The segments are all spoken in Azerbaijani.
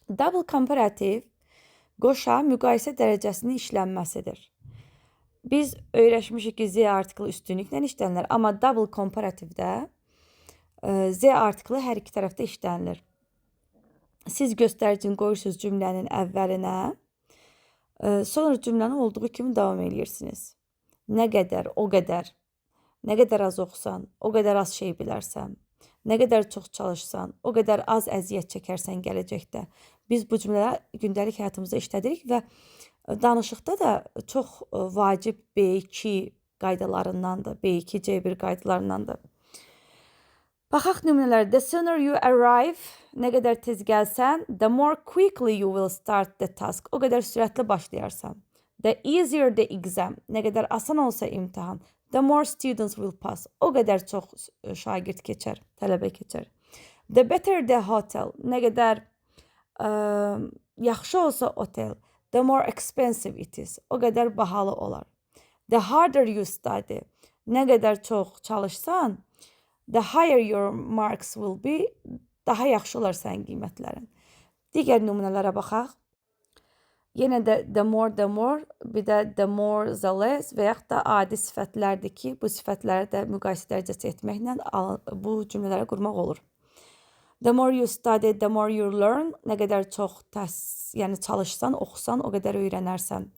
Double comparative qoşa müqayisə dərəcəsinin işlənməsidir. Biz öyrəşmişik ki, Z artiklı üstünlüklə işlənilir, amma double comparativdə Z artiklı hər iki tərəfdə işlənilir. Siz göstəricini qoyursunuz cümlənin əvvəlinə, sonra cümləni olduğu kimi davam edirsiniz. Nə qədər, o qədər, nə qədər az oxusan, o qədər az şey bilərsən, nə qədər çox çalışsan, o qədər az əziyyət çəkərsən gələcəkdə. Biz bu cümlələri gündəlik həyatımızda işlədirik və danışıqda da çox vacib B2 qaydalarındandır, B2 C1 qaydalarındandır. Baxaq nümunələrə. The sooner you arrive, nə qədər tez gəlsən, the more quickly you will start the task. O qədər sürətli başlayarsan. The easier the exam, nə qədər asan olsa imtahan, the more students will pass. O qədər çox şagird keçər, tələbə keçər. The better the hotel, nə qədər yaxşı olsa otel, the more expensive it is. O qədər bahalı olar. The harder you study, nə qədər çox çalışsan, the higher your marks will be, daha yaxşı olar sənin qiymətlərin. Digər nümunələrə baxaq. Yenə də the more, bir də the more, the less və yaxud da adi sifətlərdir ki, bu sifətləri də müqayisə dərəcəsi etməklə bu cümlələri qurmaq olur. The more you study, the more you learn. Nə qədər çox yəni çalışsan, oxusan, o qədər öyrənərsən.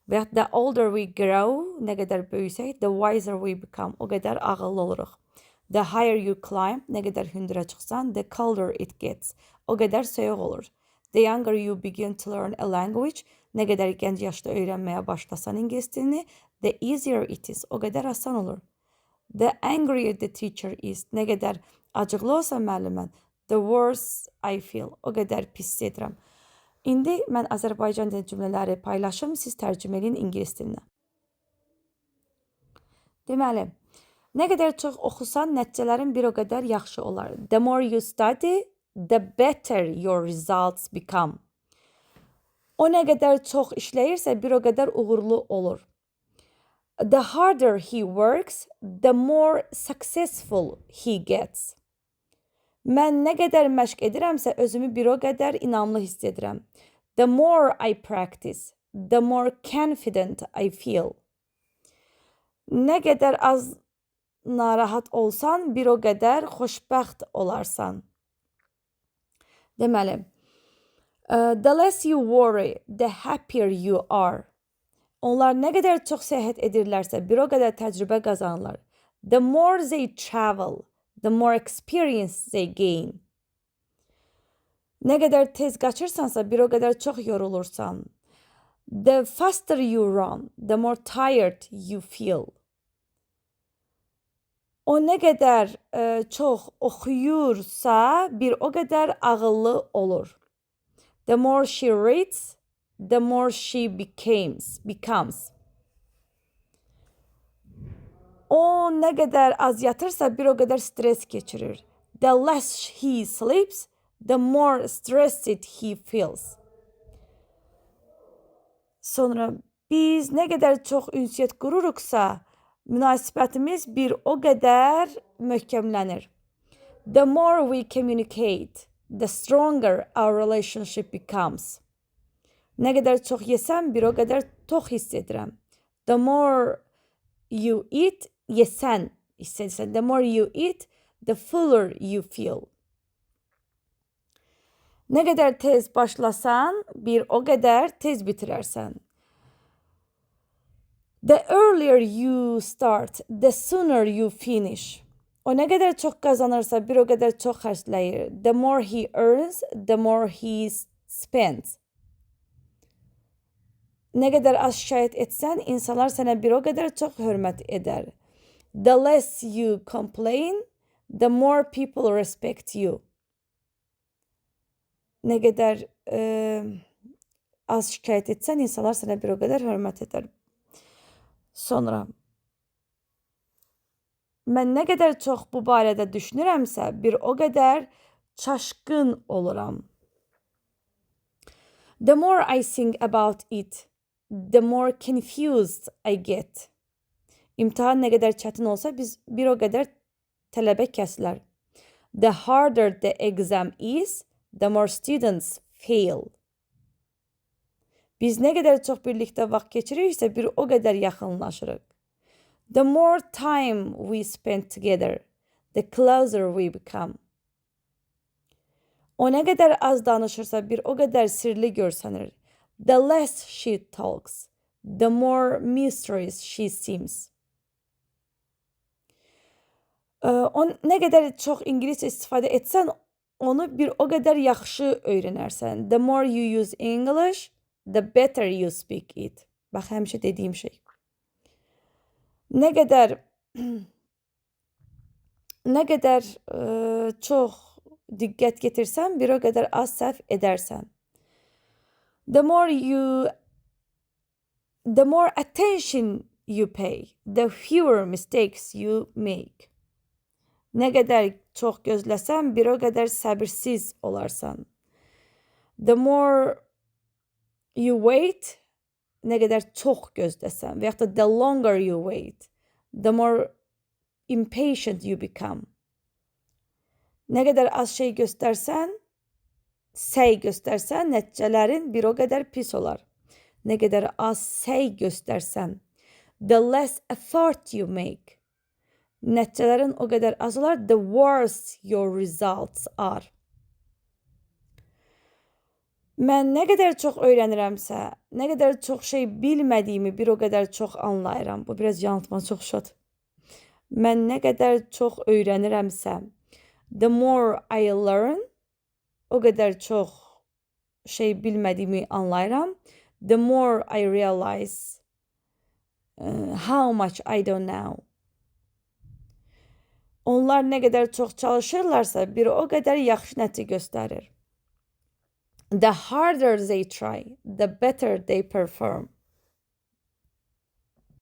Və yaxud the older we grow, nə qədər böyüsək, the wiser we become, o qədər ağıllı oluruq. The higher you climb, nə qədər hündürə çıxsan, the colder it gets, o qədər soyuq olur. The younger you begin to learn a language, nə qədər gənc yaşda öyrənməyə başlasan ingilis dilini, the easier it is, o qədər asan olur. The angrier the teacher is, nə qədər acıqlı olsa müəllimən, the worse I feel, o qədər pis hiss edirəm. İndi mən Azərbaycan dili cümlələri paylaşım, siz tərcümə edin ingilis dilinə. Deməli, nə qədər çox oxusan, nəticələrin bir o qədər yaxşı olar. The more you study, the better your results become. O nə qədər çox işləyirsə, bir o qədər uğurlu olur. The harder he works, the more successful he gets. Mən nə qədər məşq edirəmsə, özümü bir o qədər inamlı hiss edirəm. The more I practice, the more confident I feel. Nə qədər az narahat olsan, bir o qədər xoşbəxt olarsan. Deməli, the less you worry, the happier you are. Onlar nə qədər çox səyahət edirlərsə, bir o qədər təcrübə qazanırlar. The more they travel, the more experience they gain. Nə qədər tez qaçırsansa, bir o qədər çox yorulursan. The faster you run, the more tired you feel. O nə qədər çox oxuyursa, bir o qədər ağıllı olur. The more she reads, the more she becomes. O nə qədər az yatırsa, bir o qədər stres keçirir. The less he sleeps, the more stressed he feels. Sonra biz nə qədər çox ünsiyyət qururuqsa, münasibətimiz bir o qədər möhkəmlənir. The more we communicate, the stronger our relationship becomes. Nə qədər çox yesəm, bir o qədər tox hiss edirəm. The more you eat, yesən hiss edirsən. The more you eat, the fuller you feel. Nə qədər tez başlasan, bir o qədər tez bitirərsən. The earlier you start, the sooner you finish. O nə qədər çox qazanırsa, bir o qədər çox xərcləyir. The more he earns, the more he spends. Nə qədər az şikayət etsən, insanlar sənə bir o qədər çox hörmət edər. The less you complain, the more people respect you. Nə qədər az şikayət etsən, insanlar sənə bir o qədər hörmət edər. Sonra, mən nə qədər çox bu barədə düşünürəmsə, bir o qədər çaşqın oluram. The more I think about it, the more confused I get. İmtahan nə qədər çətin olsa, bir o qədər tələbə kəsilər. The harder the exam is, the more students fail. Biz ne kadar çok birlikte vaxt geçiririksə, bir o kadar yaxınlaşırıq. The more time we spend together, the closer we become. O ne kadar az danışırsa, bir o kadar sirli görsənir. The less she talks, the more mysterious she seems. O ne kadar çok İngilizce istifadə etsən, onu bir o kadar yaxşı öyrənərsən. The more you use English, the better you speak it. Bak, həmişə dediyim şey. Ne kadar çox diqqət getirsən, bir o kadar az səhv edərsən. The more attention you pay, the fewer mistakes you make. Ne kadar çox gözləsən, bir o kadar səbirsiz olarsan. The more you wait, ne kadar çox gözləsən, və yaxud da the longer you wait, the more impatient you become. Ne kadar az şey göstərsən, səy göstərsən, nəticələrin bir o kadar pis olar. Ne kadar az səy göstərsən, the less effort you make, nəticələrin o kadar az olar, the worse your results are. Mən nə qədər çox öyrənirəmsə, nə qədər çox şey bilmədiyimi bir o qədər çox anlayıram. Bu biraz yanıltma, çox şad. Mən nə qədər çox öyrənirəmsə, the more I learn, o qədər çox şey bilmədiyimi anlayıram. The more I realize how much I don't know. Onlar nə qədər çox çalışırlarsa, bir o qədər yaxşı nəticə göstərir. The harder they try, the better they perform.